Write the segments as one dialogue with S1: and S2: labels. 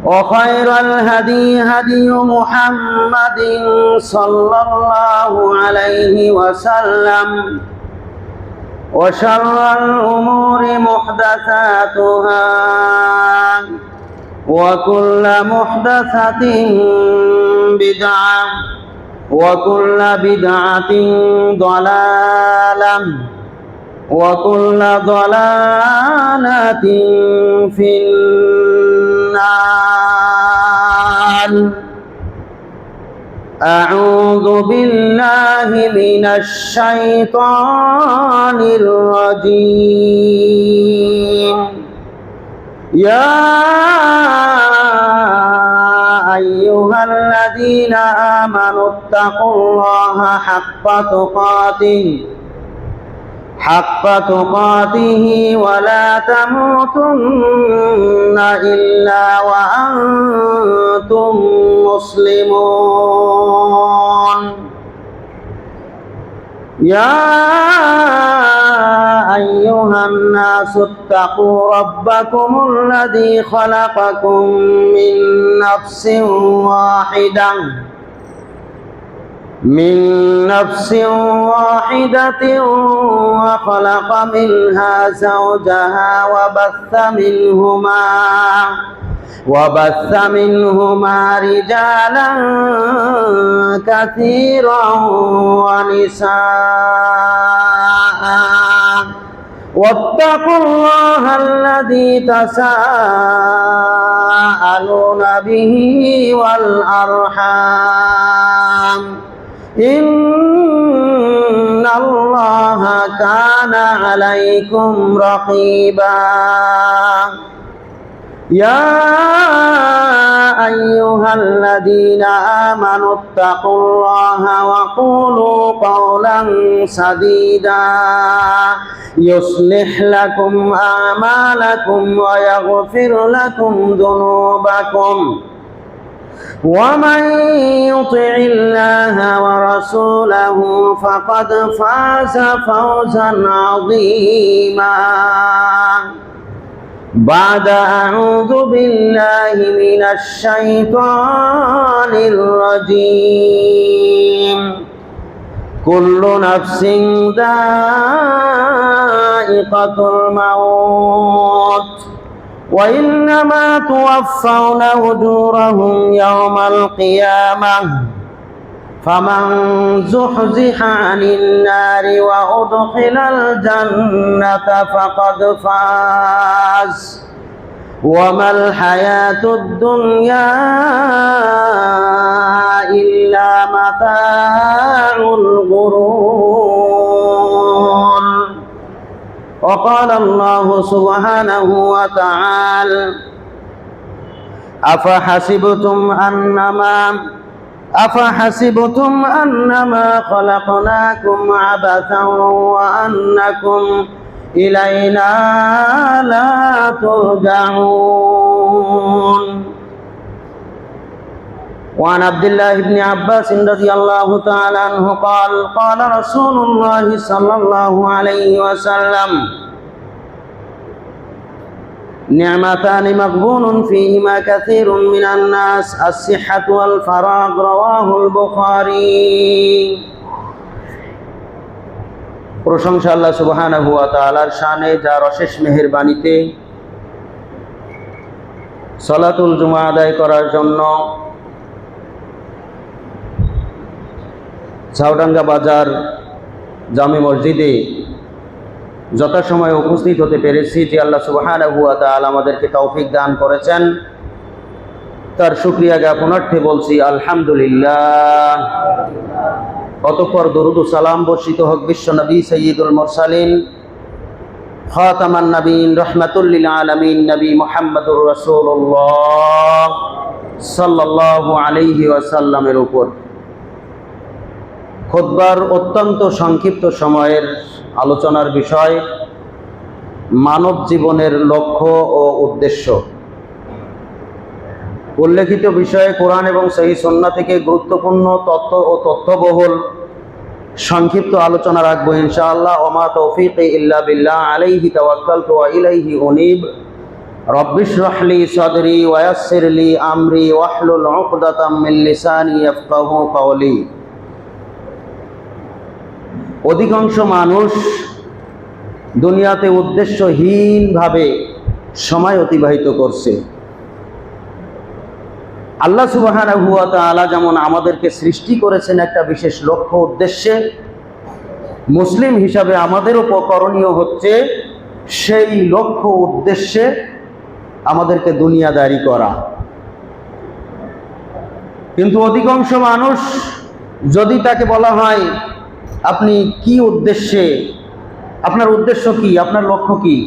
S1: وخير الهدي هدي محمد صلى الله عليه وسلم وشر الأمور محدثاتها وكل محدثة بدعة وكل بدعة ضلالة وكل ضلالة في النار. أعوذ بالله من الشيطان الرجيم. يا أيها الذين آمنوا اتقوا الله حق تقاته ولا تموتن إلا وأنتم مسلمون. يا أيها الناس اتقوا ربكم الذي خلقكم من نفس واحدة وخلق منها زوجها وبث منهما رجالا كثيرا ونساء. واتقوا الله الذي تساءلون به والأرحام إن الله كان عليكم رقيبا. يا أيها الذين آمنوا اتقوا الله وقولوا قولا سديدا يصلح لكم أعمالكم ويغفر لكم ذنوبكم ومن يطع الله ورسوله فقد فاز فوزا عظيما. بعد أعوذ بالله من الشيطان الرجيم. كل نفس ذائقة الموت وإنما توفون أجورهم يوم القيامة فمن زحزح عن النار وأدخل الجنة فقد فاز وما الحياة الدنيا إلا متاع الغرور. وقال الله سبحانه وتعالى أفحسبتم أنما خلقناكم عبثا وأنكم إلينا لا ترجعون. وعن عبد الله بن عباس رضي الله تعالى عنه قال قال رسول الله صلى الله عليه وسلم نعمتان مغبون فيهما كثير من الناس الصحة والفراغ رواه البخاري. প্রশংসা আল্লাহ সুবহানাহু ওয়া তাআলার শানে, যার অশেষ মেহেরবানিতে সালাতুল জুমা আদায় করার জন্য ঝাউডাঙ্গা বাজার জামে মসজিদে যথাসময়ে উপস্থিত হতে পেরেছি। যে আল্লাহ সুবহানাহু ওয়া তাআলা আমাদেরকে তৌফিক দান করেছেন, তার শুকরিয়া জ্ঞাপনার্থে বলছি আলহামদুলিল্লাহ। অতঃপর দরুদ ও সালাম বর্ষিত হোক বিশ্ব নবী সাইয়্যিদুল মুরসালিন খাতামান নবীন রাহমাতুল লিল আলামিন নবী মুহাম্মদুর রাসূলুল্লাহ সাল্লাল্লাহু আলাইহি ওয়াসাল্লামের উপর। খুতবার অত্যন্ত সংক্ষিপ্ত সময়ের আলোচনার বিষয় মানব জীবনের লক্ষ্য ও উদ্দেশ্য। উল্লেখিত বিষয়ে কোরআন এবং সহিহ সুন্নাহ থেকে গুরুত্বপূর্ণ তত্ত্ব ও তথ্যবহুল সংক্ষিপ্ত আলোচনা রাখবো ইনশাআল্লাহ। ওমা তৌফিকি ইল্লা বিল্লাহ, আলাইহি তাওয়াক্কালতু ওয়া ইলাইহি উনীব। রব্বি ইশরাহ লি সাদরি ওয়া ইয়াসসির লি আমরি ওয়াহলুল উকদাতাম মিন লিসানি ইয়াফকাহু কওলি। অধিকাংশ মানুষ দুনিয়াতে উদ্দেশ্যহীনভাবে সময় অতিবাহিত করছে। আল্লাহ সুবহানাহু ওয়া তাআলা যেমন আমাদেরকে সৃষ্টি করেছেন একটা বিশেষ লক্ষ্য উদ্দেশ্যে, মুসলিম হিসাবে আমাদেরও করণীয় হচ্ছে সেই লক্ষ্য উদ্দেশ্যে আমাদেরকে দুনিয়াদারি করা। কিন্তু অধিকাংশ মানুষ যদি তাকে বলা হয় আপনি কি উদ্দেশ্যে, আপনার উদ্দেশ্য কি, আপনার লক্ষ্য কি,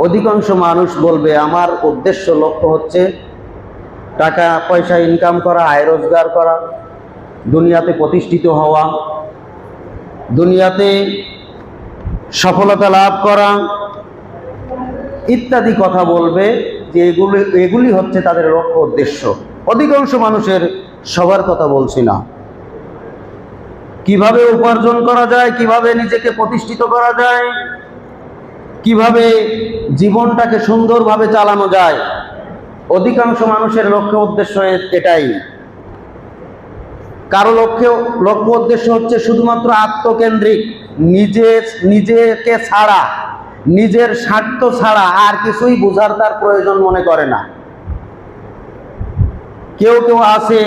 S1: অধিকাংশ মানুষ বলবে আমার উদ্দেশ্য লক্ষ্য হচ্ছে টাকা পয়সা ইনকাম করা, আয় রোজগার করা, দুনিয়াতে প্রতিষ্ঠিত হওয়া, দুনিয়াতে সফলতা লাভ করা ইত্যাদি কথা বলবে, যে এগুলি হচ্ছে তাদের লক্ষ্য উদ্দেশ্য। অধিকাংশ মানুষের, সবার কথা বলছি না। কিভাবে উপার্জন করা যায়, কিভাবে নিজেকে প্রতিষ্ঠিত করা যায়, কিভাবে জীবনটাকে সুন্দরভাবে চালানো যায়, অধিকাংশ মানুষের লক্ষ্য উদ্দেশ্য এটাই। কারো লক্ষ্য উদ্দেশ্য হচ্ছে শুধুমাত্র আত্মকেন্দ্রিক, নিজেকে ছাড়া, নিজের স্বার্থ ছাড়া আর কিছুই বোঝার তার প্রয়োজন মনে করে না। কেউ কেউ আছে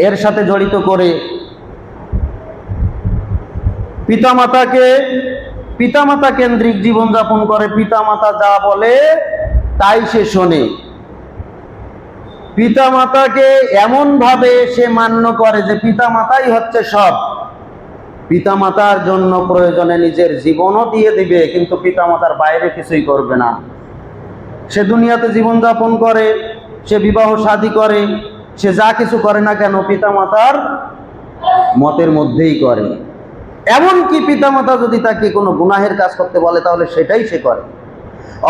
S1: এর সাথে জড়িত করে পিতামাতা কেন্দ্রিক জীবনযাপন করে, পিতামাতা যা বলে তাই সে শোনে, পিতামাতাকে এমন ভাবে সে মান্য করে যে পিতামাতাই হচ্ছে সব। পিতামাতার জন্য প্রয়োজনে নিজের জীবনও দিয়ে দিবে, কিন্তু পিতামাতার বাইরে কিছুই করবে না। সে দুনিয়াতে জীবনযাপন করে, সে বিবাহ শাদী করে, সে যা কিছু করে না কেন পিতামাতার মতের মধ্যেই করে। এমনকি পিতামাতা যদি তাকে কোনো গুনাহের কাজ করতে বলে তাহলে সেটাই সে করে।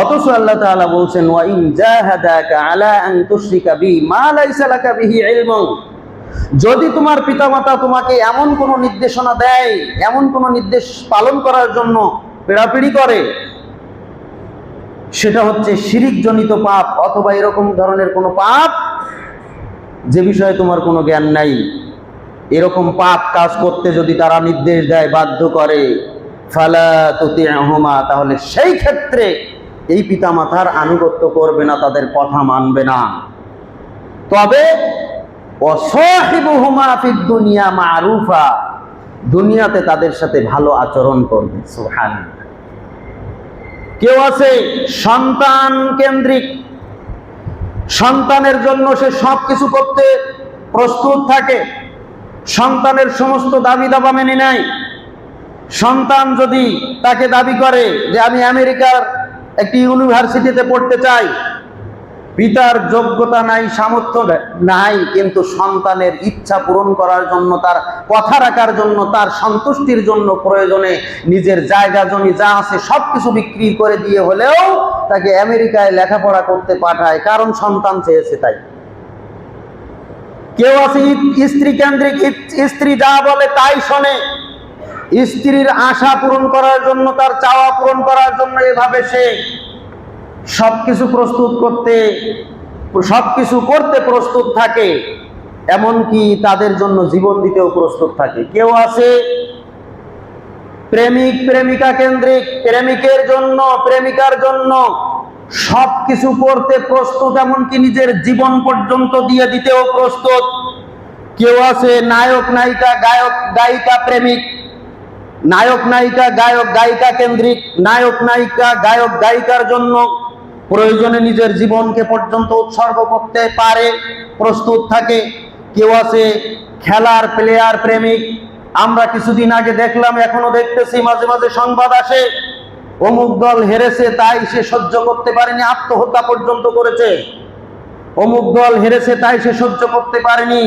S1: অথচ আল্লাহ তাআলা বলছেন ওয়া ইন জাহাদাকা আলা আন তুশরিকা বি মা লাইসা লাকা বিহি ইলমুন, যদি তোমার পিতামাতা তোমাকে এমন কোনো নির্দেশনা দেয়, এমন কোনো নির্দেশ পালন করার জন্য পেড়াপিড়ি করে, সেটা হচ্ছে শিরিক জনিত পাপ অথবা এরকম ধরনের কোনো পাপ যে বিষয়ে তোমার কোনো জ্ঞান নাই, এরকম পাপ কাজ করতে যদি তারা নির্দেশ দেয়, বাধ্য করে, ফালা তুতি'হুমা, তাহলে সেই ক্ষেত্রে এই পিতামাতার আনুগত্য করবে না, তাদের কথা মানবে না। তবে ওয়াসাহিবুহুমা ফিদ দুনিয়া মা'রুফা, দুনিয়াতে তাদের সাথে ভালো আচরণ করবে। সুবহানাল্লাহ। কেউ আছে সন্তান কেন্দ্রিক, সন্তানের জন্য সে সব কিছু করতে প্রস্তুত থাকে, সন্তানের সমস্ত দাবি দাবা মেনে নেয়। সন্তান যদি তাকে দাবি করে যে আমি আমেরিকার একটি ইউনিভার্সিটিতে পড়তে চাই, পিতার যোগ্যতা নাই, সামর্থ্য নাই, কিন্তু সন্তানের ইচ্ছা পূরণ করার জন্য, তার কথা রাখার জন্য, তার সন্তুষ্টির জন্য প্রয়োজনে নিজের জায়গা জমি যা আছে সবকিছু বিক্রি করে দিয়ে হলেও তাকে আমেরিকায় লেখাপড়া করতে পাঠায়, কারণ সন্তান চেয়েছে তাই। কেউ আছে স্ত্রী কেন্দ্রিক, স্ত্রী যা বলে তাই শোনে, স্ত্রীর আশা পূরণ করার জন্য, তার চাওয়া পূরণ করার জন্য এভাবে সে সবকিছু করতে প্রস্তুত থাকে, এমনকি তাদের জন্য জীবন দিতেও প্রস্তুত থাকে। কেউ আছে প্রেমিক প্রেমিকা কেন্দ্রিক, প্রেমিকের জন্য, প্রেমিকার জন্য সবকিছু করতে প্রস্তুত, এমনকি নিজের জীবন পর্যন্ত দিয়ে দিতেও প্রস্তুত। কেউ আছে নায়ক নায়িকা, গায়ক গায়িকা প্রেমিক, নায়ক নায়িকা গায়ক গায়িকা কেন্দ্রিক, নায়ক নায়িকা গায়ক গায়িকার জন্য প্রয়োজনে নিজের জীবনকে পর্যন্ত উৎসর্গ করতে পারে, প্রস্তুত থাকে। কেউ আছে খেলার প্লেয়ার প্রেমিক, আমরা কিছুদিন আগে দেখলাম, এখনো দেখতেছি, মাঝে মাঝে সংবাদ আসে, অমুক দল হেরেছে তাই সে সহ্য করতে পারেনি, আত্মহত্যা পর্যন্ত করেছে। অমুক দল হেরেছে তাই সে সহ্য করতে পারেনি,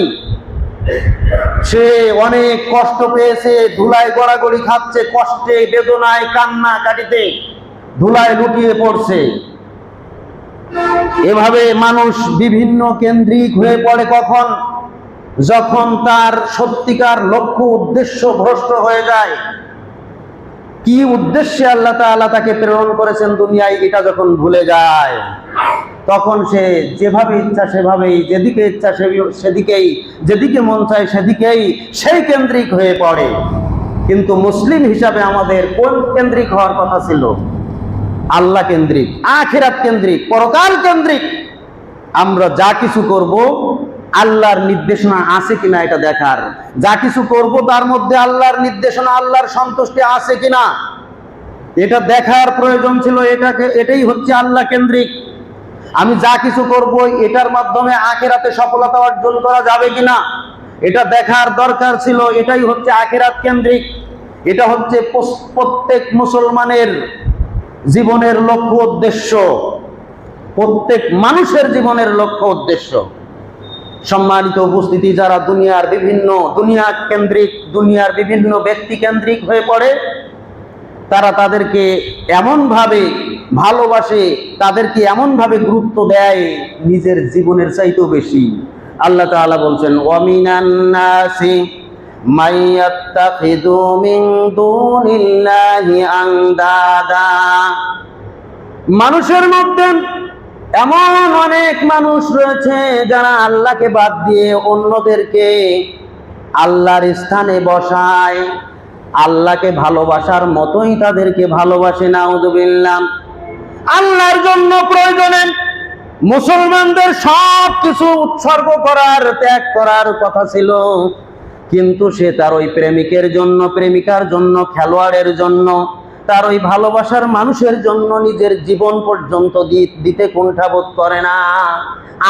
S1: সে অনেক কষ্ট পেয়েছে, ধুলায় গড়াগড়ি খাচ্ছে, কষ্টে বেদনায় কান্না কাটিতে ধুলায় লুটিয়ে পড়ছে। এভাবে মানুষ বিভিন্ন কেন্দ্রিক হয়ে পড়ে কখন, যখন তার সত্যিকার লক্ষ্য উদ্দেশ্য ভ্রষ্ট হয়ে যায়। কি উদ্দেশ্যে আল্লাহ তাআলা তাকে প্রেরণ করেছেন দুনিয়ায়, এটা যখন ভুলে যায় তখন সে যেভাবে ইচ্ছা সেভাবেই, যেদিকে ইচ্ছা সেদিকেই, যেদিকে মন চায় সেদিকেই সেই কেন্দ্রিক হয়ে পড়ে। কিন্তু মুসলিম হিসাবে আমাদের কোন কেন্দ্রিক হওয়ার কথা ছিল? আল্লাহ কেন্দ্রিক, আখিরাত কেন্দ্রিক, পরকাল কেন্দ্রিক। আমরা যা কিছু করব আল্লাহর নির্দেশনা আছে কিনা এটা দেখার, যা কিছু করব তার মধ্যে আল্লাহর নির্দেশনা, আল্লাহর সন্তুষ্টি আছে কিনা এটা দেখার প্রয়োজন ছিল। এটাই হচ্ছে আল্লাহ কেন্দ্রিক। আমি যা কিছু করব এটার মাধ্যমে আখিরাতে সফলতা অর্জন করা যাবে কিনা এটা দেখার দরকার ছিল। এটাই হচ্ছে আখিরাত কেন্দ্রিক। এটা হচ্ছে প্রত্যেক মুসলমানের জীবনের লক্ষ্য উদ্দেশ্য, প্রত্যেক মানুষের জীবনের লক্ষ্য উদ্দেশ্য। সম্মানিত উপস্থিতি, যারা দুনিয়া কেন্দ্রিক, দুনিয়ার বিভিন্ন ব্যক্তি কেন্দ্রিক হয়ে পড়ে, তারা তাদেরকে এমনভাবে ভালোবাসে, তাদেরকে এমনভাবে গুরুত্ব দেয় নিজের জীবনের চাইতেও বেশি। আল্লাহ তাআলা বলছেন, ওয়ামিনান নাসি মাইয়াত্তাখিযু মিন দুনিল্লাহি আনদাদা। মানুষের মধ্যে এমন অনেক মানুষ রয়েছে যারা আল্লাহকে বাদ দিয়ে অন্যদেরকে আল্লাহর স্থানে বসায়, আল্লাহকে ভালোবাসার মতোই তাদেরকে ভালোবাসে। নাউযুবিল্লাহ। আল্লাহর জন্য প্রয়োজনে মুসলমানদের সব কিছু উৎসর্গ করার, ত্যাগ করার কথা ছিল, কিন্তু সে তার ওই প্রেমিকের জন্য, প্রেমিকার জন্য, খেলোয়াড়ের জন্য, তার ওই ভালোবাসার মানুষের জন্য নিজের জীবন পর্যন্ত দিতে কুণ্ঠাবোধ করে না।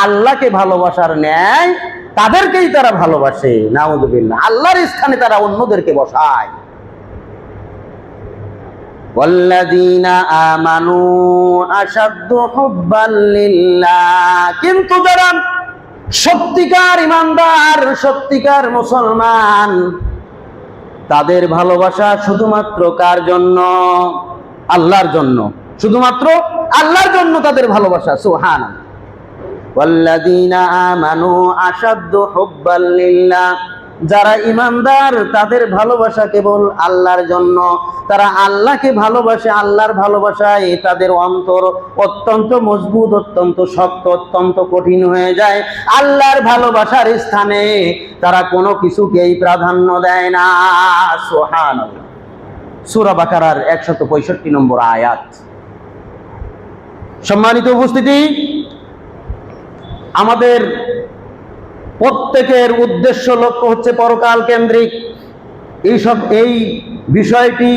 S1: আল্লাহকে ভালোবাসার ন্যায় তাদেরকেই তারা ভালোবাসে। নাউযুবিল্লাহ। আল্লাহর স্থানে তারা অন্যদেরকে বসায়। ওয়াল্লাযীনা আমানু আশাদ্দু হুব্বাল লিল্লাহ। কিন্তু যারা সত্যিকার ঈমানদার, সত্যিকার মুসলমান, তাদের ভালোবাসা শুধুমাত্র কার জন্য? আল্লাহর জন্য। শুধুমাত্র আল্লাহর জন্য তাদের ভালোবাসা। সুবহানাল্লাহ। ওয়াল্লাযীনা আমানু আশাদ্দু হুব্বাল লিল্লাহ। যারা ঈমানদার তাদের ভালোবাসা কেবল আল্লাহর জন্য। তারা আল্লাহকে ভালোবাসে, আল্লাহর ভালোবাসায় তাদের অন্তর অত্যন্ত মজবুত, অত্যন্ত শক্ত, অত্যন্ত কঠিন হয়ে যায়। আল্লাহর ভালোবাসার স্থানে তারা কোনো কিছুকেই প্রাধান্য দেয় না। সুবহানাল্লাহ। সূরা বাকারার 165 নম্বর আয়াত। সম্মানিত উপস্থিতি, আমাদের প্রত্যেকের উদ্দেশ্য, লক্ষ্য হচ্ছে পরকাল কেন্দ্রিক। এই বিষয়টি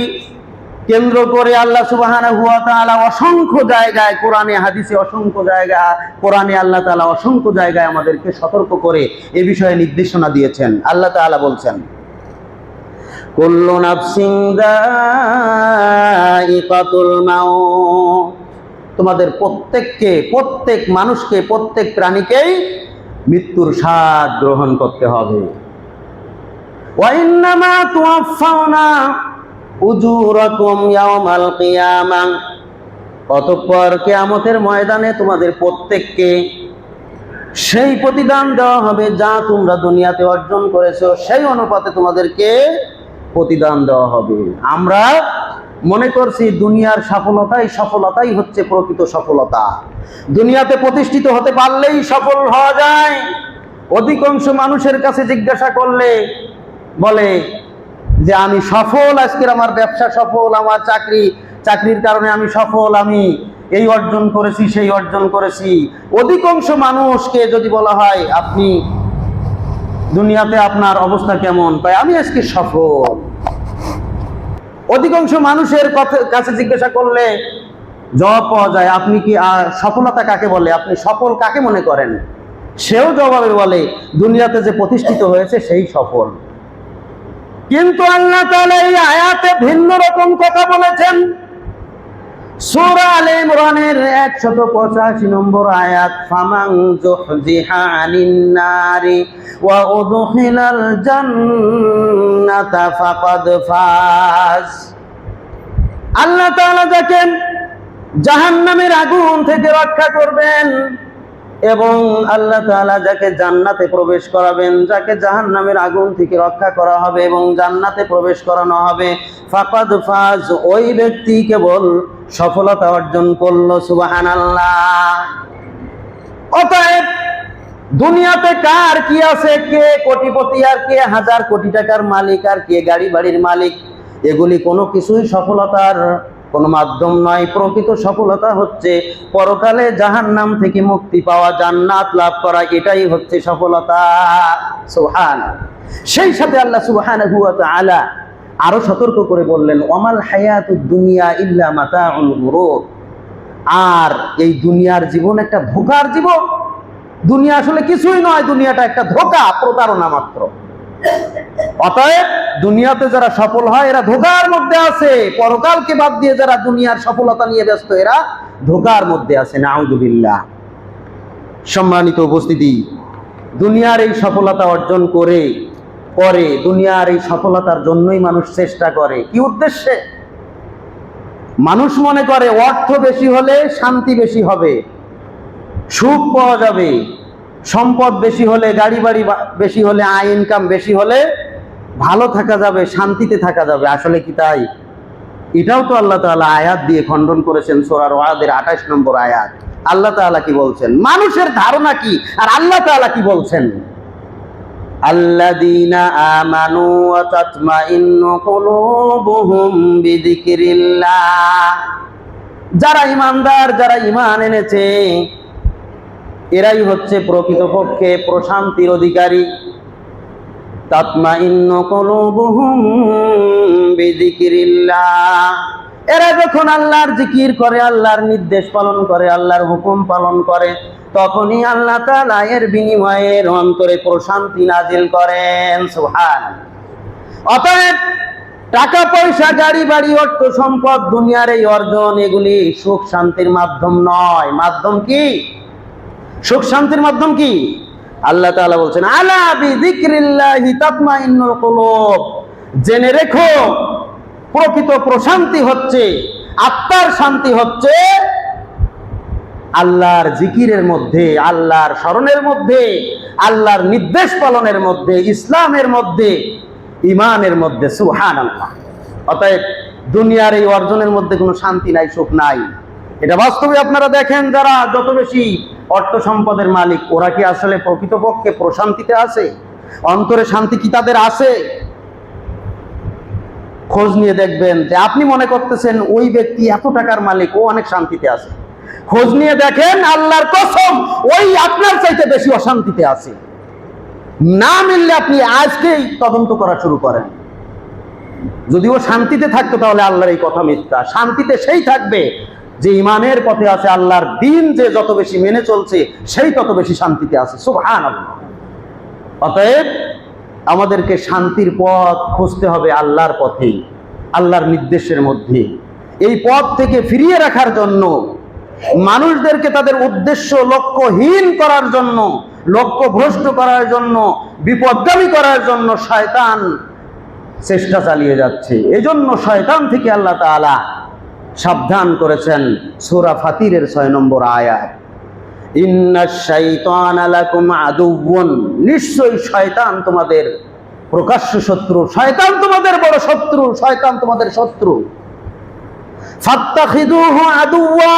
S1: কেন্দ্র করে আল্লাহ সুবহানাহু ওয়া তাআলা অসংখ্য জায়গায়, কোরআনে হাদিসে অসংখ্য জায়গায়, কোরআনে আল্লাহ তাআলা অসংখ্য জায়গায় আমাদেরকে সতর্ক করে এ বিষয়ে নির্দেশনা দিয়েছেন। আল্লাহ তাআলা বলছেন, কুল্লু নাফসিন যায়িকাতুল মাউত। তোমাদের প্রত্যেককে, প্রত্যেক মানুষকে, প্রত্যেক প্রাণীকেই মৃত্যুর স্বাদ গ্রহণ করতে হবে। ওয়া ইন্নামা তুওয়াফাউনা উজুরাকুম ইয়াওমাল কিয়ামাহ। অতঃপর কিয়ামতের ময়দানে তোমাদের প্রত্যেককে সেই প্রতিদান দেওয়া হবে যা তোমরা দুনিয়াতে অর্জন করেছো, সেই অনুপাতে তোমাদেরকে প্রতিদান দেওয়া হবে। আমরা মনে করছি দুনিয়ার সফলতাই হচ্ছে প্রকৃত সফলতা। দুনিয়াতে প্রতিষ্ঠিত হতে পারলেই সফল হওয়া যায়। অধিকাংশ মানুষের কাছে জিজ্ঞাসা করলে বলে যে আমি সফল, আজকের আমার ব্যবসা সফল, আমার চাকরির কারণে আমি সফল, আমি এই অর্জন করেছি, সেই অর্জন করেছি। অধিকাংশ মানুষকে যদি বলা হয় আপনি দুনিয়াতে আপনার অবস্থা কেমন, তাই আমি আজকে সফল। অধিকাংশ মানুষের কাছে জিজ্ঞাসা করলে জবাব পাওয়া যায়, আপনি কি সফলতা কাকে বলে, আপনি সফল কাকে মনে করেন? সেও জবাবে বলে দুনিয়াতে যে প্রতিষ্ঠিত হয়েছে সেই সফল। কিন্তু আল্লাহ তাআলা এই আয়াতে ভিন্ন রকম কথা বলেছেন। সূরা আলে ইমরানের 185 নম্বর আয়াত, ফামান যুহজিহা আনিন নারি ওয়া উদখিলাল জান্নাতা ফাকাদ ফাজ। আল্লাহ তাআলা যাকে জাহান্নামের আগুন থেকে রক্ষা করবেন, এবং আল্লাহ তাআলা যাকে জান্নাতে প্রবেশ করাবেন, যাকে জাহান্নামের আগুন থেকে রক্ষা করা হবে এবং জান্নাতে প্রবেশ করানো হবে, ফাকাদ ফাজ, ওই ব্যক্তি কেবল সফলতা অর্জন করলো। সুবহানাল্লাহ। অতএব দুনিয়াতে কার কি আছে, কে কোটিপতি আর কে হাজার কোটি টাকার মালিক আর কে গাড়ি বাড়ির মালিক, এগুলি কোনো কিছুই সফলতার কোনো মাধ্যম নয়। প্রকৃত সফলতা হচ্ছে পরকালে জাহান্নাম থেকে মুক্তি পাওয়া, জান্নাত লাভ করা, এটাই হচ্ছে সফলতা। সুবহানাল্লাহ। সেই সাথে আল্লাহ সুবহানাহু ওয়া তাআলা আরো সতর্ক করে বললেন, ওয়ামাল হায়াতুদ দুনিয়া ইল্লা মাতাউল গুরুর। আর এই দুনিয়ার জীবন একটা ধোঁকার জীবন। দুনিয়া আসলে কিছুই নয়, দুনিয়াটা একটা ধোঁকা, প্রতারণা মাত্র। অতএব দুনিয়াতে যারা সফল হয় এরা ধোঁকার মধ্যে আছে, পরকালকে বাদ দিয়ে যারা দুনিয়ার সফলতা নিয়ে ব্যস্ত এরা ধোঁকার মধ্যে আছে। নাউযুবিল্লাহ। সম্মানিত উপস্থিতি, দুনিয়ার এই সফলতা অর্জন করে পরে দুনিয়ার এই সফলতার জন্যই মানুষ চেষ্টা করে। কি উদ্দেশ্যে? মানুষ মনে করে অর্থ বেশি হলে শান্তি বেশি হবে, সুখ পাওয়া যাবে, সম্পদ বেশি হলে, গাড়ি বাড়ি বেশি হলে, আয় ইনকাম বেশি হলে ভালো থাকা যাবে, শান্তিতে থাকা যাবে। আসলে কি তাই? এটাও তো আল্লাহ তাআলা আয়াত দিয়ে খণ্ডন করেছেন। সূরা রাদের 28 নম্বর আয়াত। আল্লাহ তাআলা কি বলছেন? মানুষের ধারণা কি আর আল্লাহ তাআলা কি বলছেন? আল্লাযীনা আমানু ওয়া তাতমাইন্নু কুলুবুহুম বিযিকরিল্লাহ। যারা ঈমানদার, যারা ঈমান এনেছে, এরাই হচ্ছে প্রকৃতপক্ষে প্রশান্তির অধিকারী। তাতমাইন্নু কুলুবুহুম বিযিকরিল্লাহ। এরা যখন আল্লাহর জিকির করে, আল্লাহর নির্দেশ পালন করে, আল্লাহর হুকুম পালন করে, তখনই আল্লাহ তাআলা এর বিনিময়ে অন্তরে প্রশান্তি নাজিল করেন। সুবহানাল্লাহ। অতএব টাকা পয়সা, গাড়ি বাড়ি, অর্থ সম্পদ, দুনিয়ার এই অর্জন, এগুলি সুখ শান্তির মাধ্যম নয়। মাধ্যম কি? সুখ শান্তির মাধ্যম কি? আল্লাহ তাআলা বলছেন, আলা বিযিকরিল্লাহি তাতমাইন্নুল কুলুব। জেনে রেখো, প্রকৃত প্রশান্তি হচ্ছে, আত্মার শান্তি হচ্ছে আল্লাহর জিকিরের মধ্যে, আল্লাহর স্মরণের মধ্যে, আল্লাহর নির্দেশ পালনের মধ্যে, ইসলামের মধ্যে, ঈমানের মধ্যে। সুবহানাল্লাহ। অতএব দুনিয়ার এই অর্জনের মধ্যে কোনো শান্তি নাই, সুখ নাই। এটা বাস্তবে আপনারা দেখেন, যারা যত বেশি অর্থ সম্পদের মালিক, ওরা কি আসলে প্রকৃতপক্ষে প্রশান্তিতে আছে? অন্তরে শান্তি কি তাদের আছে? খোঁজ নিয়ে দেখবেন যে আপনি মনে করতেছেন ওই ব্যক্তি এত টাকার মালিক, ও অনেক শান্তিতে আছে। খোঁজ নিয়ে দেখেন, আল্লাহর কসম, ওই আপনার চাইতে বেশি অশান্তিতে আছে। না মিললে আপনি আজকেই তদন্ত করা শুরু করেন। যদি ও শান্তিতে থাকতো তাহলে আল্লাহর এই কথা মিথ্যা। শান্তিতে সেই থাকবে যে ইমানের পথে আছে, আল্লাহর দিন যে যত বেশি মেনে চলছে সেই তত বেশি শান্তিতে আছে। সুবহানাল্লাহ। অতএব আমাদেরকে শান্তির পথ খুঁজতে হবে আল্লাহর পথেই, আল্লাহর নির্দেশের মধ্যে। এই পথ থেকে ফিরিয়ে রাখার জন্য, মানুষদেরকে তাদের উদ্দেশ্য লক্ষ্যহীন করার জন্য, লক্ষ্য ভ্রষ্ট করার জন্য, বিপদগামী করার জন্য শয়তান চেষ্টা চালিয়ে যাচ্ছে। এজন্য শয়তান থেকে আল্লাহ তাআলা সাবধান করেছেন। সূরা ফাতিরের 6 নম্বর আয়াত, ইন্নাশ শাইতানা লাকুম আদুউন। নিশ্চয়ই শয়তান তোমাদের প্রকাশ্য শত্রু, শয়তান তোমাদের বড় শত্রু, শয়তান তোমাদের শত্রু। ফাত্তাখিযুহু আদুওয়া।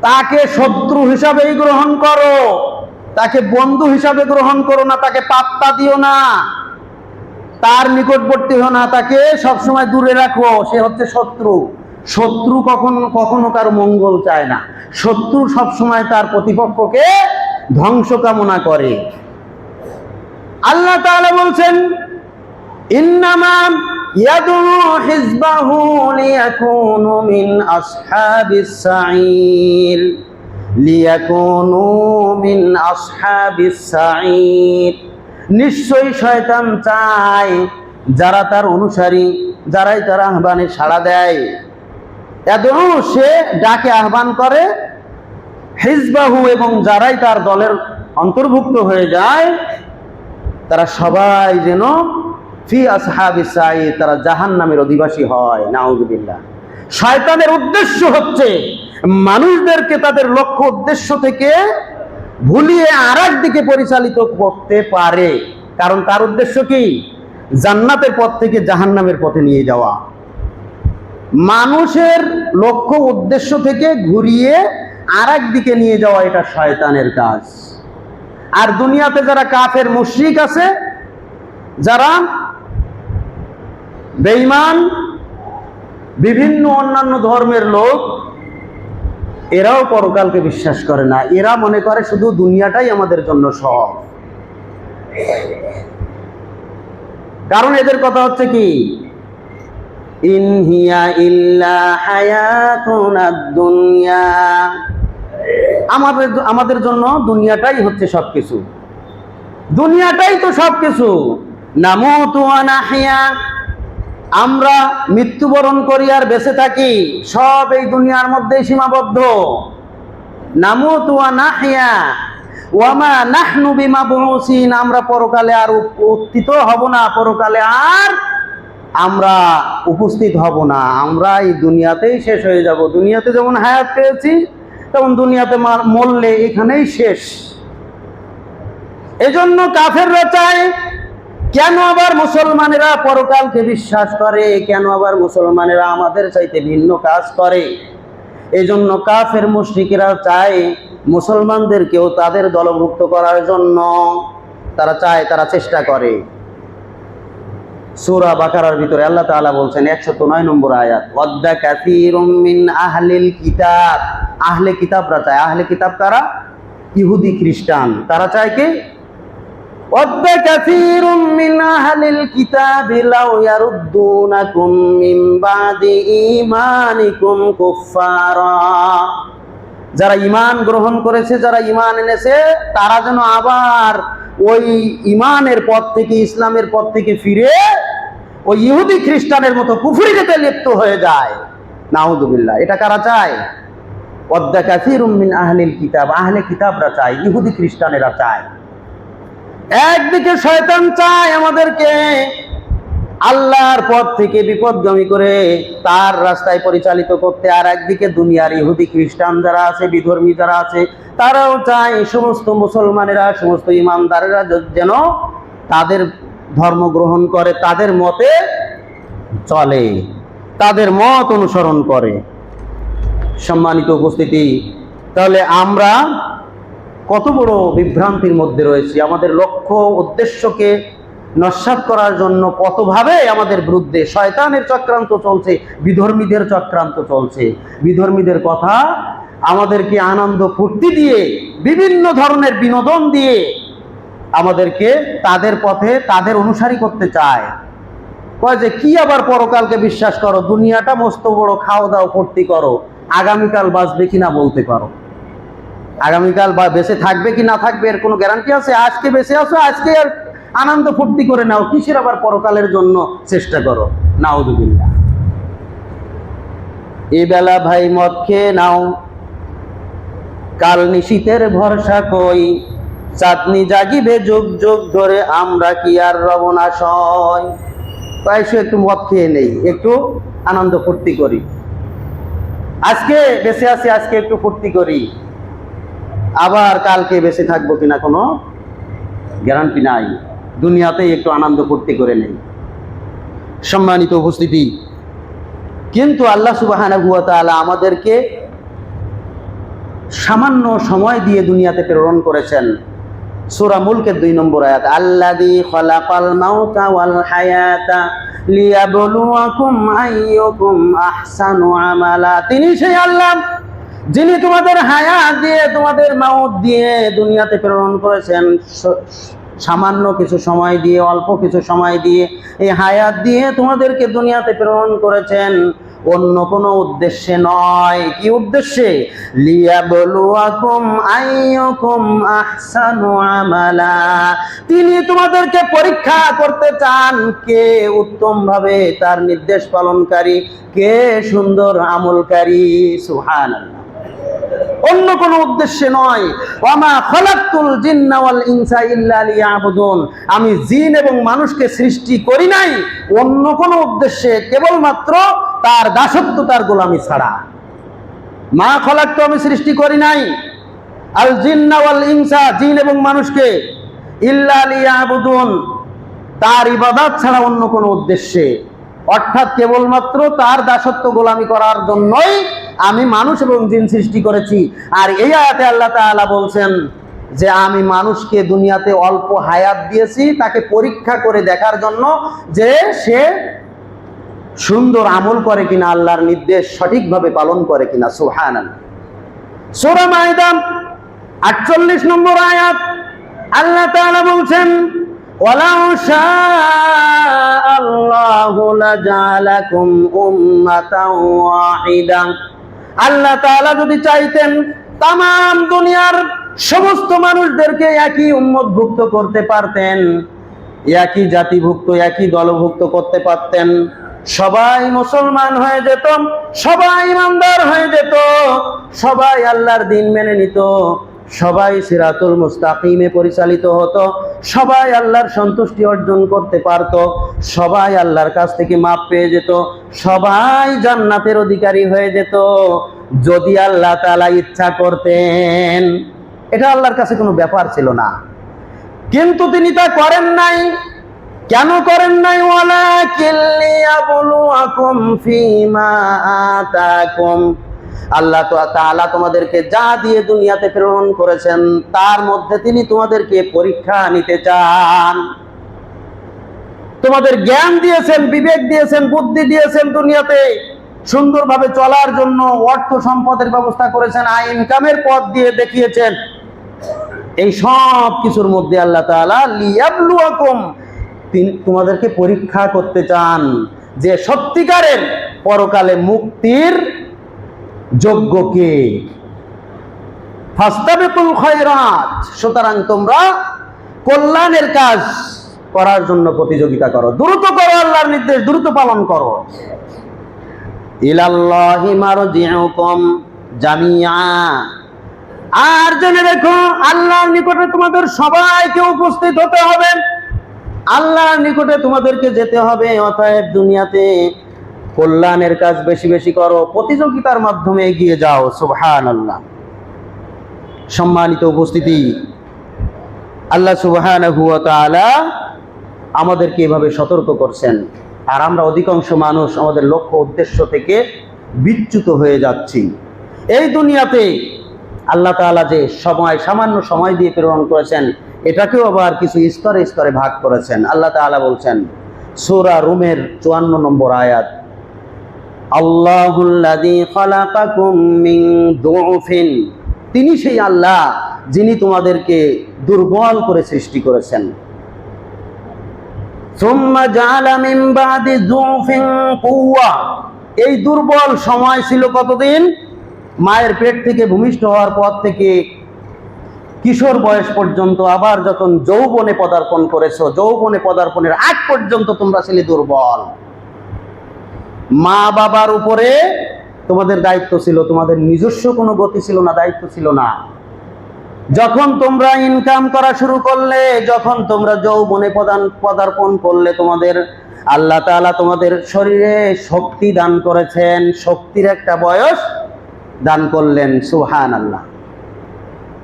S1: তাকে শত্রু হিসাবেই গ্রহণ করো, তাকে বন্ধু হিসাবে গ্রহণ করো না, তাকে পাত্তা দিও না, তার নিকটবর্তী হও না, তাকে সবসময় দূরে রাখো। সে হচ্ছে শত্রু। শত্রু কখনো কারো মঙ্গল চায় না। শত্রু সবসময় তার প্রতিপক্ষকে ধ্বংস কামনা করে। আল্লাহ তাআলা বলছেন, ইন্নামা ইয়াদউ হিজবাহু লিয়াকুনু মিন আসহাবিস সাঈর, লিয়াকুনু মিন আসহাবিস সাঈর। নিশ্চয়ই শয়তান চায় যারা তার অনুসারী, যারাই তার আহ্বানে সাড়া দেয়, এদউ সে ডাকে আহ্বান করে, হিজবাহু এবং যারাই তার দলের অন্তর্ভুক্ত হয়ে যায়, তারা সবাই যেন ফি আসহাবিস সাঈর, তারা জাহান্নামের অধিবাসী হয়। নাউযুবিল্লাহ। শয়তানের উদ্দেশ্য হচ্ছে মানুষদেরকে তাদের লক্ষ্য উদ্দেশ্য থেকে ভুলিয়ে আরেক দিকে পরিচালিত করতে পারে। কারণ তার উদ্দেশ্য কি? জান্নাতের পথ থেকে জাহান্নামের পথে নিয়ে যাওয়া। মানুষের লক্ষ্য উদ্দেশ্য থেকে ঘুরিয়ে আরেক দিকে নিয়ে যাওয়া, এটা শয়তানের কাজ। আর দুনিয়াতে যারা কাফের মুশরিক আছে, যারা বেঈমান, বিভিন্ন অন্যান্য ধর্মের লোক, এরাও পরকালকে বিশ্বাস করে না। এরা মনে করে শুধু দুনিয়াটাই আমাদের জন্য সব। কারণ এদের কথা হচ্ছে কি, ইন হিয়া ইল্লা হায়াতুনাদ দুনিয়া, আমাদের জন্য দুনিয়াটাই হচ্ছে সবকিছু, দুনিয়াটাই তো সবকিছু। নামুতু ওয়া নাহইয়া, আমরা মৃত্যুবরণ করি আর বেঁচে থাকি, সব এই দুনিয়ার মধ্যেই সীমাবদ্ধ। নামুতু ওয়া নাহইয়া ওয়া মা নাহনু বিমাবউসিন, আমরা পরকালে আর উত্থিত হব না, পরকালে আর আমরা উপস্থিত হব না। আমরা এই দুনিয়াতেই শেষ হয়ে যাব। দুনিয়াতে যেমন হায়াত পেয়েছি, তেমন দুনিয়াতে মরলে এখানেই শেষ। এজন্য কাফেররা চায়, কেন আবার মুসলমানেরা পরকালকে বিশ্বাস করে, কেন আবার মুসলমানেরা আমাদের চাইতে ভিন্ন কাজ করে। এজন্য কাফের মুশরিকেরা চায় মুসলমানদেরকেও তাদের দলভুক্ত করার জন্য তারা চায়, তারা চেষ্টা করে। সূরা বাকারার ভিতরে আল্লাহ তাআলা বলছেন 109 নম্বর আয়াত, ওয়াদ্দা কাসীরুম মিন আহলিল কিতাব, আহলে কিতাবরা চায়। আহলে কিতাব কারা? ইহুদি খ্রিস্টান। তারা চায় কি? ওয়াদ্দা কাসীরুম মিন আহলিল কিতাবি লাউ ইয়ারুদ্দুনাকুম মিন বাদি ঈমানিকুম কুফফারা, যারা ঈমান গ্রহণ করেছে, যারা ঈমান এনেছে, তারা যেন আবার ওই ঈমানের পথ থেকে, ইসলামের পথ থেকে ফিরে ওই ইহুদি খ্রিস্টানের মতো কুফরিতে লিপ্ত হয়ে যায়। নাউযুবিল্লাহ। এটা কারা চায়? ওয়াদ্দা কাসীরুম মিন আহলিল কিতাব, আহলে কিতাবরা চায়, ইহুদি খ্রিস্টানেরা চায়। একদিকে শয়তান চায় আমাদেরকে আল্লাহর পথ থেকে বিপদগামী করে তার রাস্তায় পরিচালিত করতে, আর একদিকে দুনিয়ার ইহুদি খ্রিস্টান যারা আছে, বিধর্মী যারা আছে, তারাও চায় সমস্ত মুসলমানেরা, সমস্ত ইমানদারেরা যেন তাদের ধর্ম গ্রহণ করে, তাদের মতে চলে, তাদের মত অনুসরণ করে। সম্মানিত উপস্থিতি, তাহলে আমরা কত বড় বিভ্রান্তির মধ্যে রয়েছি। আমাদের লক্ষ্য উদ্দেশ্যকে নস্যাৎ করার জন্য কতভাবে আমাদের বিরুদ্ধে শয়তানের চক্রান্ত চলছে, বিধর্মীদের চক্রান্ত চলছে। বিধর্মীদের কথা আমাদেরকে আনন্দ ফুর্তি দিয়ে, বিভিন্ন ধরনের বিনোদন দিয়ে আমাদেরকে তাদের পথে, তাদের অনুসারী করতে চায়। কয় যে কি আবার পরকালকে বিশ্বাস করো, দুনিয়াটা মস্ত বড়, খাও দাও ফুর্তি করো, আগামীকাল বাঁচবে কিনা বলতে পারো। আগামীকাল বা বেঁচে থাকবে কি না থাকবে এর কোনো গ্যারান্টি আছে? আজকে বেঁচে আছো, আজকে আর আনন্দ ফুর্তি করে নাও, কিসের আবার পরকালের জন্য চেষ্টা করো? নাউযুবিল্লাহ। এই বেলা ভাই মদ খেয়ে নাও, কাল নিশীতের ভরসা কই, চাঁদনি জাগিবে যুগ যুগ ধরে, আমরা কি আর রব না সয়। তাইসে একটু মদ খেয়ে নেই, একটু আনন্দ ফুর্তি করি, আজকে বেঁচে আছি, আজকে একটু ফুর্তি করি, আবার কালকে বেঁচে থাকবো কিনা কোনো গ্যারান্টি নাই। দুনিয়াতেই একটু আনন্দ ফুর্তি করে নেই। সম্মানিত উপস্থিতি, কিন্তু আল্লাহ সুবহানাহু ওয়া তাআলা আমাদেরকে সামান্য সময় দিয়ে দুনিয়াতে প্রেরণ করেছেন। সূরা মুলকের 2 নম্বর আয়াত, আল্লাযী খালাকাল মাউতা ওয়াল হায়াতা লিয়াবলুয়াকুম আইয়ুকুম আহসানু আমালা, তিনি সেই আল্লাহ যিনি তোমাদের হায়াত দিয়ে, তোমাদের মাউত দিয়ে দুনিয়াতে প্রেরণ করেছেন। সামান্য কিছু সময় দিয়ে, অল্প কিছু সময় দিয়ে, এই হায়াত দিয়ে তোমাদেরকে দুনিয়াতে প্রেরণ করেছেন অন্য কোনো উদ্দেশ্যে নয়। কি উদ্দেশ্যে? লিয়াবলুয়াকুম আইয়ুকুম আহসানু আমালা, তিনি তোমাদেরকে পরীক্ষা করতে চান কে উত্তম ভাবে তার নির্দেশ পালনকারী, কে সুন্দর আমলকারী। সুবহানাল্লাহ। অন্য কোনো উদ্দেশ্যে নয়। ওয়ামা খালাকতুল জিন্না ওয়াল ইনসা ইল্লা লিয়াবুদুন, আমি জিন এবং মানুষকে সৃষ্টি করি নাই অন্য কোনো উদ্দেশ্যে, কেবলমাত্র তার দাসত্ব, তার গোলামি ছাড়া। মা খালাকতু, আমি সৃষ্টি করি নাই আল জিন্না ওয়াল ইনসা, জিন এবং মানুষকে, ইল্লা লিয়াবুদুন, তার ইবাদত ছাড়া অন্য কোনো উদ্দেশ্যে, অর্থাৎ কেবলমাত্র তার দাসত্ব গোলামি করার জন্যই আমি মানুষ এবং জিন সৃষ্টি করেছি। আর এই আয়াতে আল্লাহ তাআলা বলছেন যে আমি মানুষকে দুনিয়াতে অল্প হায়াত দিয়েছি তাকে পরীক্ষা করে দেখার জন্য যে সে সুন্দর আমল করে কিনা, আল্লাহর নির্দেশ সঠিকভাবে পালন করে কিনা। সুবহানাল্লাহ। সূরা মাইদা 48 নম্বর আয়াত, আল্লাহ তাআলা বলছেন ওয়ালাউ শাআল্লাহু লাজালাকুম উম্মাতান ওয়াহিদা, আল্লাহ তাআলা যদি চাইতেন তামাম দুনিয়ার সমস্ত মানুষদেরকে একই উম্মতভুক্ত করতে পারতেন, একই জাতিভুক্ত, একই দলভুক্ত করতে পারতেন, সবাই মুসলমান হয়ে যেত, সবাই ইমানদার হয়ে যেত, সবাই আল্লাহর দ্বীন মেনে নিত, সবাই সিরাতুল মুস্তাকিমে পরিচালিত হতো, সবাই আল্লাহর সন্তুষ্টি অর্জন করতে পারত, সবাই আল্লাহর কাছ থেকে মাপ পেয়ে যেত, সবাই জান্নাতের অধিকারী হয়ে যেত যদি আল্লাহ তাআলা ইচ্ছা করতেন। এটা আল্লাহর কাছে কোনো ব্যাপার ছিল না, কিন্তু তিনি তা করেন নাই। কেন করেন নাই? ওয়ালাকিন লিয়াবলুয়াকুম ফীমা আতাকুম, আল্লাহ তাআলা তোমাদেরকে যা দিয়ে দুনিয়াতে প্রেরণ করেছেন তার মধ্যে তিনি তোমাদেরকে পরীক্ষা নিতে চান। তোমাদের জ্ঞান দিয়েছেন, বিবেক দিয়েছেন, বুদ্ধি দিয়েছেন, দুনিয়াতে সুন্দরভাবে চলার জন্য অর্থ সম্পদের ব্যবস্থা করেছেন, আয় ইনকামের পথ দিয়ে দেখিয়েছেন। এই সব কিছুর মধ্যে আল্লাহ তাআলা লিয়াবলুয়াকুম, তিনি তোমাদেরকে পরীক্ষা করতে চান যে সত্যিকারের পরকালে মুক্তির যোগ্য কে। ফাস্তাবিকুল খায়রাত, সুতরাং তোমরা কল্যাণের কাজ করার জন্য প্রতিযোগিতা করো, দ্রুত করো, আল্লাহর নির্দেশ দ্রুত পালন করো। ইলাল্লাহি মারজিউকুম জামিআ, আর জেনে রেখো আল্লাহর নিকটে তোমাদের সবাইকে উপস্থিত হতে হবে, আল্লাহর নিকটে তোমাদেরকে যেতে হবে। অতএব দুনিয়াতে কল্যাণের কাজ বেশি বেশি করো, প্রতিযোগিতার মাধ্যমে এগিয়ে যাও। সুবহানাল্লাহ। সম্মানিত উপস্থিতি, আল্লাহ সুবহানাহু ওয়া তাআলা আমাদেরকে এভাবে সতর্ক করছেন, আর আমরা অধিকাংশ মানুষ আমাদের লক্ষ্য উদ্দেশ্য থেকে বিচ্যুত হয়ে যাচ্ছি। এই দুনিয়াতে আল্লাহ তাআলা যে সময়, সামান্য সময় দিয়ে প্রেরণ করেছেন, এটাকেও আবার কিছু স্তরে স্তরে ভাগ করেছেন। আল্লাহ তাআলা বলছেন সূরা রুমের 54 নম্বর আয়াত, আল্লাহুল্লাযী খালাকাকুম মিন দুউফিন, তিনি সেই আল্লাহ যিনি তোমাদেরকে দুর্বল করে সৃষ্টি করেছেন। সুম্মা জাআলা মিন বাদি দুউফিন কুওয়া, এই দুর্বল সময় ছিল কতদিন? মায়ের পেট থেকে ভূমিষ্ঠ হওয়ার পর থেকে কিশোর বয়স পর্যন্ত, আবার যখন যৌবনে পদার্পণ করেছো, যৌবনে পদার্পণের আগ পর্যন্ত তোমরা ছিলে দুর্বল। মা বাবার উপরে তোমাদের দায়িত্ব ছিল, তোমাদের নিজস্ব কোনো গতি ছিল না, দায়িত্ব ছিল না। যখন তোমরা ইনকাম করা শুরু করলে, যখন তোমরা যৌবনে পদার্পণ করলে, তোমাদের আল্লাহ তাআলা তোমাদের শরীরে শক্তি দান করেছেন, শক্তির একটা বয়স দান করলেন। সুবহানাল্লাহ।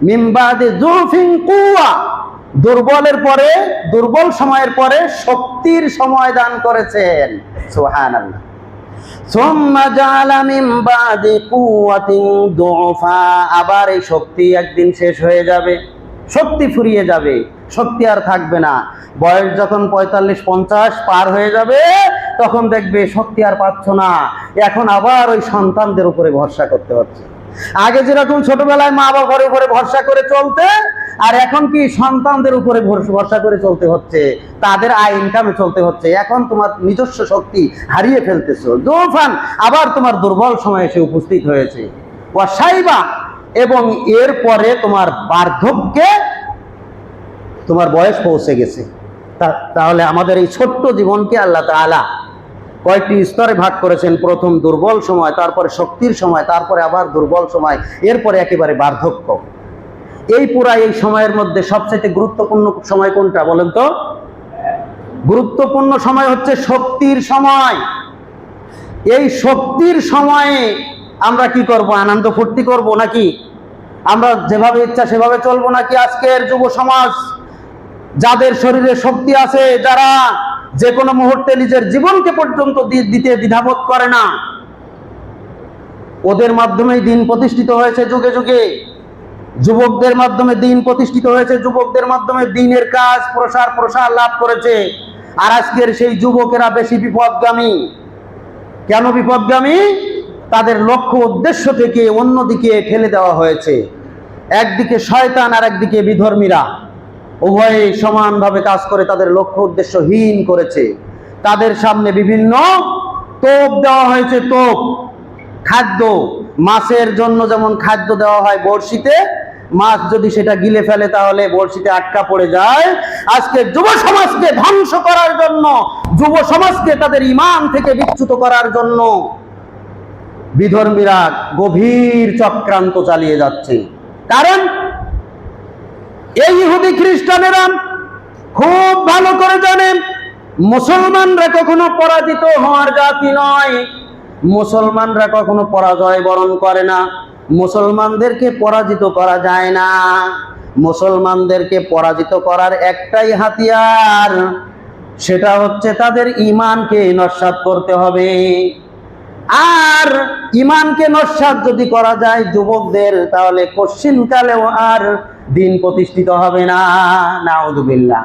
S1: মিন বাদি যুফিন কুওয়া, দুর্বলের পরে, দুর্বল সময়ের পরে শক্তির সময় দান করেছেন। সুবহানাল্লাহ। সুম্মা জাআলা মিন বাদি কুওয়াতিন দুফা, আবার এই শক্তি একদিন শেষ হয়ে যাবে, শক্তি ফুরিয়ে যাবে, শক্তি আর থাকবে না। বয়স যখন 45-50 পার হয়ে যাবে, তখন দেখবে শক্তি আর পাচ্ছ না, এখন আবার ওই সন্তানদের উপরে ভরসা করতে হচ্ছে। আগে যেরকম ছোটবেলায় মা বাবার উপরে ভরসা করে চলতে, আর এখন কি সন্তানদের উপরে ভরসা করে চলতে হচ্ছে, তাদের আয় ইনকামে চলতে হচ্ছে। এখন তোমার নিজস্ব শক্তি হারিয়ে ফেলতেছো। দুফান, আবার তোমার দুর্বল সময় এসে উপস্থিত হয়েছে। ওয়াশাইবা, এবং এরপরে তোমার বার্ধক্যে তোমার বয়স পৌঁছে গেছে। তাহলে আমাদের এই ছোট্ট জীবনকে আল্লাহ তাআলা কয়েকটি স্তরে ভাগ করেছেন। প্রথম দুর্বল সময়, তারপরে শক্তির সময়, তারপরে আবার দুর্বল সময়, এরপরে একেবারে বার্ধক্য। এই পুরা এই সময়ের মধ্যে সবচেয়ে গুরুত্বপূর্ণ সময় কোনটা বলেন তো? গুরুত্বপূর্ণ সময় হচ্ছে শক্তির সময়। এই শক্তির সময়ে আমরা কি করব? আনন্দ ফুর্তি করব নাকি? আমরা যেভাবে ইচ্ছা সেভাবে চলবো নাকি আজকের যুব সমাজ, যাদের শরীরে শক্তি আছে, যারা যে কোনো মুহূর্তে নিজের জীবনকে পর্যন্ত দিতে দ্বিধাবোধ করে না, ওদের মাধ্যমেই দিন প্রতিষ্ঠিত হয়েছে যুগে যুগে। যুবকদের মাধ্যমে দিন প্রতিষ্ঠিত হয়েছে, যুবকদের মাধ্যমে দিনের কাজ প্রসার লাভ করেছে। আর আজকের সেই যুবকেরা বেশি বিপদগামী। কেন বিপদগামী? তাদের লক্ষ্য উদ্দেশ্য থেকে অন্যদিকে ঠেলে দেওয়া হয়েছে। একদিকে শয়তান আর একদিকে বিধর্মীরা, উভয়ে সমানভাবে কাজ করে তাদের লক্ষ্য উদ্দেশ্যহীন করেছে। তাদের সামনে বিভিন্ন তোপ দেওয়া হয়েছে, তোপ, খাদ্য। মাছের জন্য যেমন খাদ্য দেওয়া হয় বড়শিতে, মাছ যদি সেটা গিলে ফেলে তাহলে বড়শিতে আটকা পড়ে যায়। আজকে যুব সমাজকে ধ্বংস করার জন্য, যুব সমাজকে তাদের ঈমান থেকে বিচ্যুত করার জন্য বিধর্মীরা গভীর চক্রান্ত চালিয়ে যাচ্ছে। কারণ এই ইহুদি খ্রিস্টানেরা খুব ভালো করে জানেন মুসলমানরা কখনো পরাজিত হওয়ার জাতি নয়, মুসলমানরা কখনো পরাজয় বরণ করে না। মুসলমানদেরকে পরাজিত করা যায় না। মুসলমানদেরকে পরাজিত করার একটাই হাতিয়ার, সেটা হচ্ছে তাদের ঈমানকে নস্যাৎ করতে হবে। আর ঈমানকে নস্যাৎ যদি করা যায় যুবকদের, তাহলে কশ্চিনকালেও আর দিন প্রতিষ্ঠিত হবে না। নাউযুবিল্লাহ।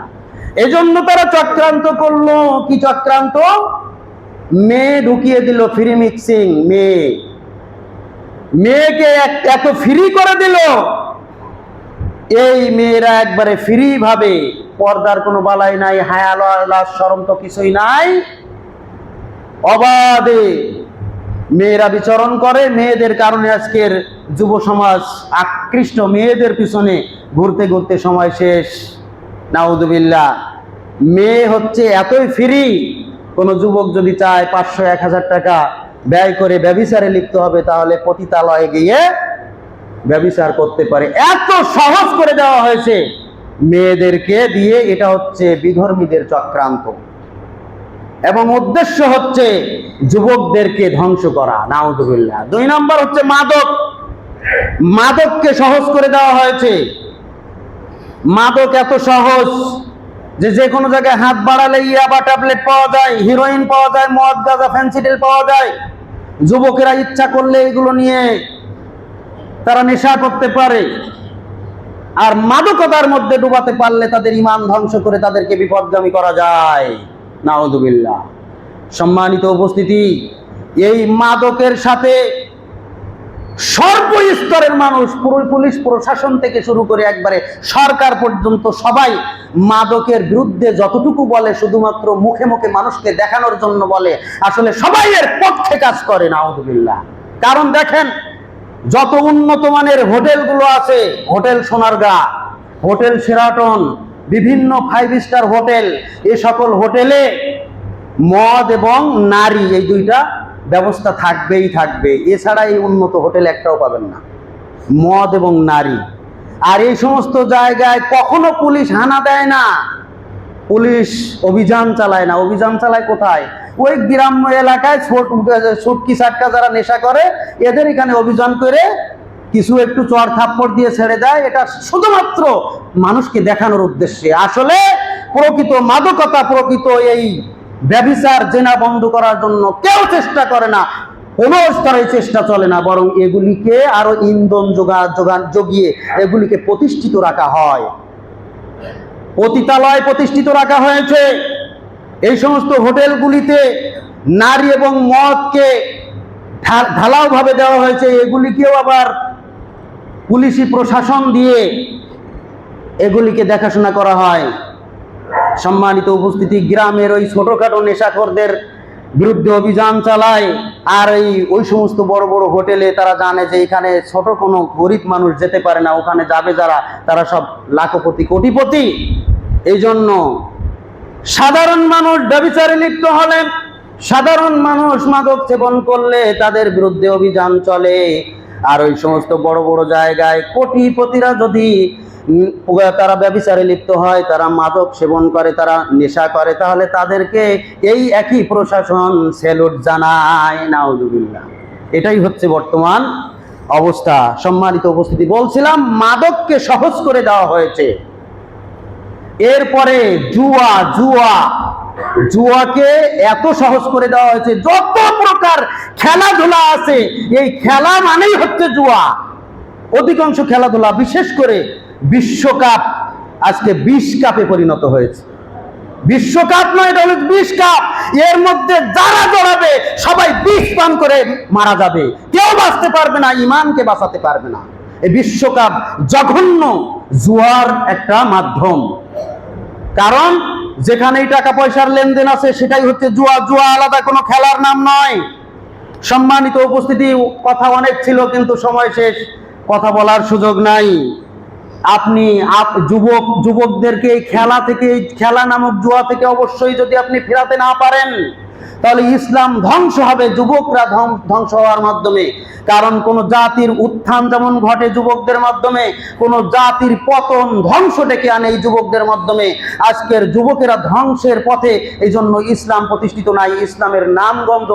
S1: এজন্য তারা চক্রান্ত করলো। কি চক্রান্ত? মেয়ে ঢুকিয়ে দিল, ফ্রি মিক্সিং। মেয়েকে এত ফ্রি করে দিল, এই মেয়েরা একবারে ফ্রি ভাবে, পর্দার কোনো বালাই নাই, হায়া লজ্জা শরম তো কিছুই নাই, অবাধে মেয়েরা বিচরণ করে। মেয়েদের কারণে আজকের যুব সমাজ আকৃষ্ট, মেয়েদের পিছনে ঘুরতে ঘুরতে সময় শেষ। নাউযুবিল্লাহ। মেয়ে হচ্ছে এতই ফ্রি, কোন যুবক যদি চায় 500-1000 টাকা ব্যয় করে ব্যভিচারে লিপ্ত হবে, তাহলে পতিতালয়ে গিয়ে ব্যভিচার করতে পারে। এত সহজ করে দেওয়া হয়েছে মেয়েদেরকে দিয়ে। এটা হচ্ছে বিধর্মীদের চক্রান্ত, এবং উদ্দেশ্য হচ্ছে যুবকদেরকে ধ্বংস করা। নাউযুবিল্লাহ। 2 নম্বর হচ্ছে মাদক। মাদককে সহজ করে দেওয়া হয়েছে। মাদক এত সহজ যে কোনো জায়গায় হাত বাড়ালে ইয়াবা ট্যাবলেট পাওয়া যায়, হিরোইন পাওয়া যায়, মদ, গাঁজা, ফেন্সিডিল পাওয়া যায়। যুবকেরা ইচ্ছা করলে এগুলো নিয়ে তারা নেশা করতে পারে। আর মাদকতার মধ্যে ডুবাতে পারলে তাদের ঈমান ধ্বংস করে তাদেরকে বিপদগামী করা যায়। নাউযুবিল্লাহ। সম্মানিত উপস্থিতি, এই মাদকের সাথে সর্বস্তরের মানুষ, পুলিশ প্রশাসন থেকে শুরু করে একবারে সরকার পর্যন্ত সবাই মাদকের বিরুদ্ধে যতটুকু বলে শুধুমাত্র মুখে মুখে মানুষকে দেখানোর জন্য বলে, আসলে সবাই এর পক্ষে কাজ করে। নাউযুবিল্লাহ। কারণ দেখেন, যত উন্নত মানের হোটেলগুলো আছে, হোটেল সোনারগাঁ, হোটেল শেরাটন, বিভিন্ন 5 স্টার হোটেল, এই সকল হোটেলে মদ এবং নারী, এই দুইটা ব্যবস্থা থাকবেই থাকবে। এছাড়া এই উন্নত হোটেল একটাও পাবেন না, মদ এবং নারী। আর এই সমস্ত জায়গায় কখনো পুলিশ হানা দেয় না, পুলিশ অভিযান চালায় না। অভিযান চালায় কোথায়? ওই গ্রাম্য এলাকায় ছুটকি চাটকা যারা নেশা করে, এদের এখানে অভিযান করে কিছু একটু চর থাপ্পড় দিয়ে ছেড়ে দেয়। এটা শুধুমাত্র মানুষকে দেখানোর উদ্দেশ্যে। আসলে প্রকৃত মাদকতা, প্রকৃত এই ব্যভিচার, জেনা বন্ধ করার জন্য কেউ চেষ্টা করে না, কোনো স্তরে চেষ্টা চলে না, বরং এগুলিকে আরো ইন্ধন জোগিয়ে এগুলিকে প্রতিষ্ঠিত রাখা হয়। পতিতালয় প্রতিষ্ঠিত রাখা হয়েছে। এই সমস্ত হোটেলগুলিতে নারী এবং মদকে ঢালাও ভাবে দেওয়া হয়েছে। এগুলিকেও আবার পুলিশি প্রশাসন দিয়ে এগুলিকে দেখাশোনা করা হয়। সম্মানিত উপস্থিতি, গ্রামের ওই ছোটখাটো নেশাখোরদের বিরুদ্ধে অভিযান চালায়। আর ওই সমস্ত বড় বড় হোটেলে তারা জানে যে এখানে ছোট কোনো গরিব মানুষ যেতে পারে না, ওখানে যাবে যারা, তারা সব লাখপতি, কোটিপতি। এই জন্য সাধারণ মানুষ ব্যভিচারে লিপ্ত হলে, সাধারণ মানুষ মাদক সেবন করলে তাদের বিরুদ্ধে অভিযান চলে। আর ওই সমস্ত বড় বড় জায়গায় কোটিপতিরা যদি তারা ব্যভিচারে লিপ্ত হয়, তারা মাদক সেবন করে, তারা নেশা করে, তাহলে তাদেরকে এই একই প্রশাসন স্যালুট জানায়। নাউযুবিল্লাহ। এটাই হচ্ছে বর্তমান অবস্থা। সম্মানিত উপস্থিতি, বলছিলাম মাদককে সহজ করে দেওয়া হয়েছে। এরপরে জুয়াকে এত সহজ করে দেওয়া হয়েছে, যত প্রকার খেলাধুলা আছে এই খেলা মানেই হচ্ছে জুয়া। অধিকাংশ খেলাধুলা, বিশেষ করে বিশ্বকাপ আজকে 20 কাপে পরিণত হয়েছে। বিশ্বকাপ নয়, এটা হলো 20 কাপ। এর মধ্যে যারা জড়াবে সবাই 20 পান করে মারা যাবে, কেউ বাঁচতে পারবে না, ইমানকে বাঁচাতে পারবে না। এই বিশ্বকাপ জঘন্য জুয়ার একটা মাধ্যম। কারণ যেখানেই টাকা পয়সার লেনদেন আছে সেটাই হচ্ছে জুয়া। জুয়া আলাদা কোনো খেলার নাম নয়। সম্মানিত উপস্থিতি, কথা অনেক ছিল কিন্তু সময় শেষ, কথা বলার সুযোগ নাই। আপনি যুবকদেরকে খেলা নামক জুয়া থেকে অবশ্যই যদি আপনি ফেরাতে না পারেন তাহলে ইসলাম ধ্বংস হবে, যুবকরা ধ্বংস হওয়ার মাধ্যমে। কারণ কোন জাতির উত্থান যেমন ঘটে যুবকদের মাধ্যমে, কোন জাতির পতন ধ্বংস ডেকে আনে এই যুবকদের মাধ্যমে। আজকের যুবকেরা ধ্বংসের পথে, এই জন্য ইসলাম প্রতিষ্ঠিত নাই। ইসলামের নামগন্ধ,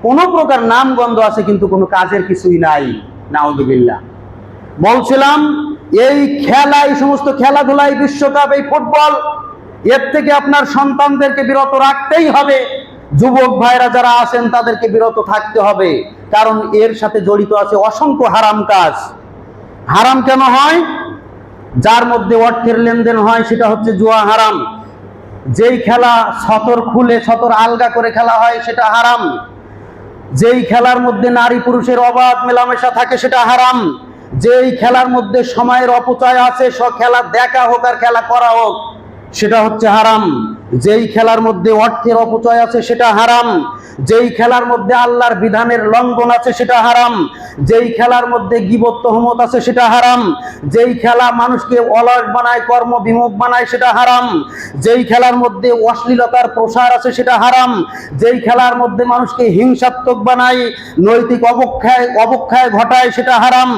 S1: কোন প্রকার নামগন্ধ আছে কিন্তু কোনো কাজের কিছুই নাই। নাউযুবিল্লাহ। বলছিলাম এই খেলা, এই সমস্ত খেলাধুলাই, বিশ্বকাপ, এই ফুটবল, এর থেকে আপনার সন্তানদেরকে বিরত রাখতেই হবে। যুবক ভাইরা যারা আছেন তাদেরকে বিরত থাকতে হবে, কারণ এর সাথে জড়িত আছে অসংখ্য হারাম কাজ। হারাম কেন হয়? যার মধ্যে অর্থের লেনদেন হয় সেটা হচ্ছে জুয়া হারাম। যেই খেলা ছতর খুলে ছতর আলগা করে খেলা হয় সেটা হারাম। যেই খেলার মধ্যে নারী পুরুষের অবাধ মেলামেশা থাকে সেটা হারাম। যেই খেলার মধ্যে সময়ের অপচয় আছে, সব খেলা দেখা হোক আর খেলা করা হোক, সেটা হচ্ছে হারাম। যেই খেলার মধ্যে অর্থের অপচয় আছে সেটা হারাম। যেই খেলার মধ্যে আল্লাহর বিধানের লঙ্ঘন আছে সেটা হারাম। যেই খেলার মধ্যে গীবত তহমত আছে সেটা হারাম। যেই খেলা মানুষকে অলস বানায়, কর্ম বিমুখ বানায়, সেটা হারাম। যেই খেলার মধ্যে অশ্লীলতার প্রসার আছে সেটা হারাম। যেই খেলার মধ্যে মানুষকে হিংসাত্মক বানায়, নৈতিক অবক্ষয় ঘটায়, সেটা হারাম।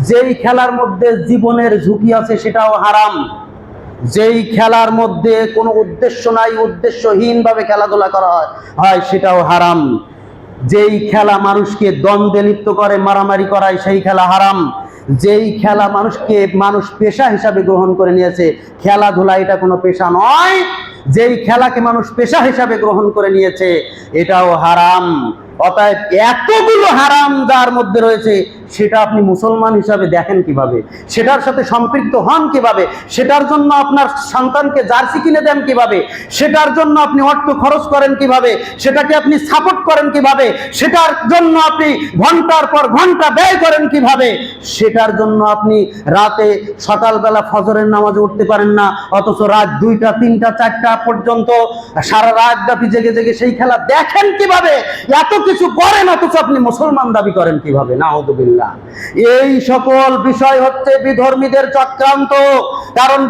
S1: যেই খেলার মধ্যে জীবনের ঝুঁকি আছে সেটাও হারাম। যেই খেলার মধ্যে কোনো উদ্দেশ্য নাই, উদ্দেশ্যহীন ভাবে খেলাধুলা করা হয় সেটাও হারাম। যেই খেলা মানুষকে দ্বন্দ্বে লিপ্ত করে, মারামারি করায়, সেই খেলা হারাম। যেই খেলা মানুষ পেশা হিসাবে গ্রহণ করে নিয়েছে, খেলাধুলা এটা কোনো পেশা নয়, যেই খেলাকে মানুষ পেশা হিসাবে গ্রহণ করে নিয়েছে এটাও হারাম। অতএব এতগুলো হারাম যার মধ্যে রয়েছে সেটা আপনি মুসলমান হিসাবে দেখেন কিভাবে, সেটার সাথে সম্পৃক্ত হন কিভাবে, সেটার জন্য আপনার সন্তানকে জার্সি কিনে দেন কিভাবে, সেটার জন্য আপনি অর্থ খরচ করেন কিভাবে, সেটাকে আপনি সাপোর্ট করেন কিভাবে, সেটার জন্য আপনি ঘন্টার পর ঘন্টা ব্যয় করেন কিভাবে, সেটার জন্য আপনি রাতে সকালবেলা ফজরের নামাজে উঠতে পারেন না, অথচ রাত 2টা 3টা 4টা পর্যন্ত সারা রাত ব্যাপী জেগে জেগে সেই খেলা দেখেন কিভাবে, এত কিছু করেন, অথচ আপনি মুসলমান দাবি করেন কিভাবে? নাউযুবিল্লাহ। এই সকল বিষয় হচ্ছে বিধর্মীদের চক্রান্ত। কারণ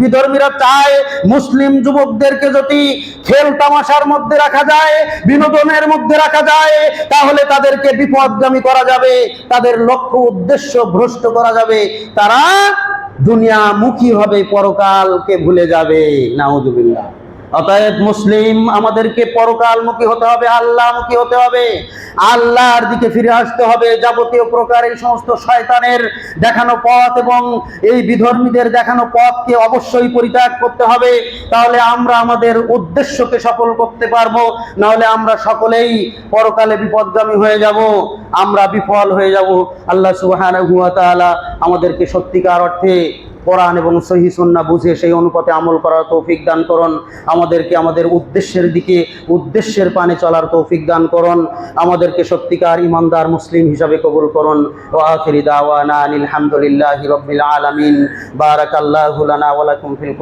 S1: বিধর্মীরা চায় মুসলিম যুবকদেরকে যদি খেল তামাশার মধ্যে রাখা যায়, বিনোদনের মধ্যে রাখা যায়, তাহলে তাদেরকে বিপথগামী করা যাবে, তাদের লক্ষ্য উদ্দেশ্য ভ্রষ্ট করা যাবে, তারা দুনিয়ামুখী হবে, পরকালকে ভুলে যাবে। নাউযুবিল্লাহ। অতএব মুসলিম আমাদেরকে পরকালমুখী হতে হবে, আল্লাহমুখী হতে হবে, আল্লাহর দিকে ফিরে আসতে হবে। যাবতীয় প্রকার এই সমস্ত শয়তানের দেখানো পথ এবং এই বিধর্মীদের দেখানো পথকে অবশ্যই পরিত্যাগ করতে হবে, তাহলে আমরা আমাদের উদ্দেশ্যকে সফল করতে পারবো। নাহলে আমরা সকলেই পরকালে বিপদগামী হয়ে যাব, আমরা বিফল হয়ে যাব। আল্লাহ সুবহানাহু ওয়া তাআলা আমাদেরকে সত্যিকার অর্থে কোরআন এবং সহিহ সুন্নাহ বুঝে সেই অনুপাতে আমল করার তৌফিক দান করুন। আমাদেরকে আমাদের উদ্দেশ্যের পানে চলার তৌফিক দান করুন। আমাদেরকে সত্যিকার ইমানদার মুসলিম হিসাবে কবুল করুন। ওয়া আখিরি দাওয়ানা আলহামদুলিল্লাহি রাব্বিল আলামিন। বারাকাল্লাহু লানা ওয়া লাকুম ফিল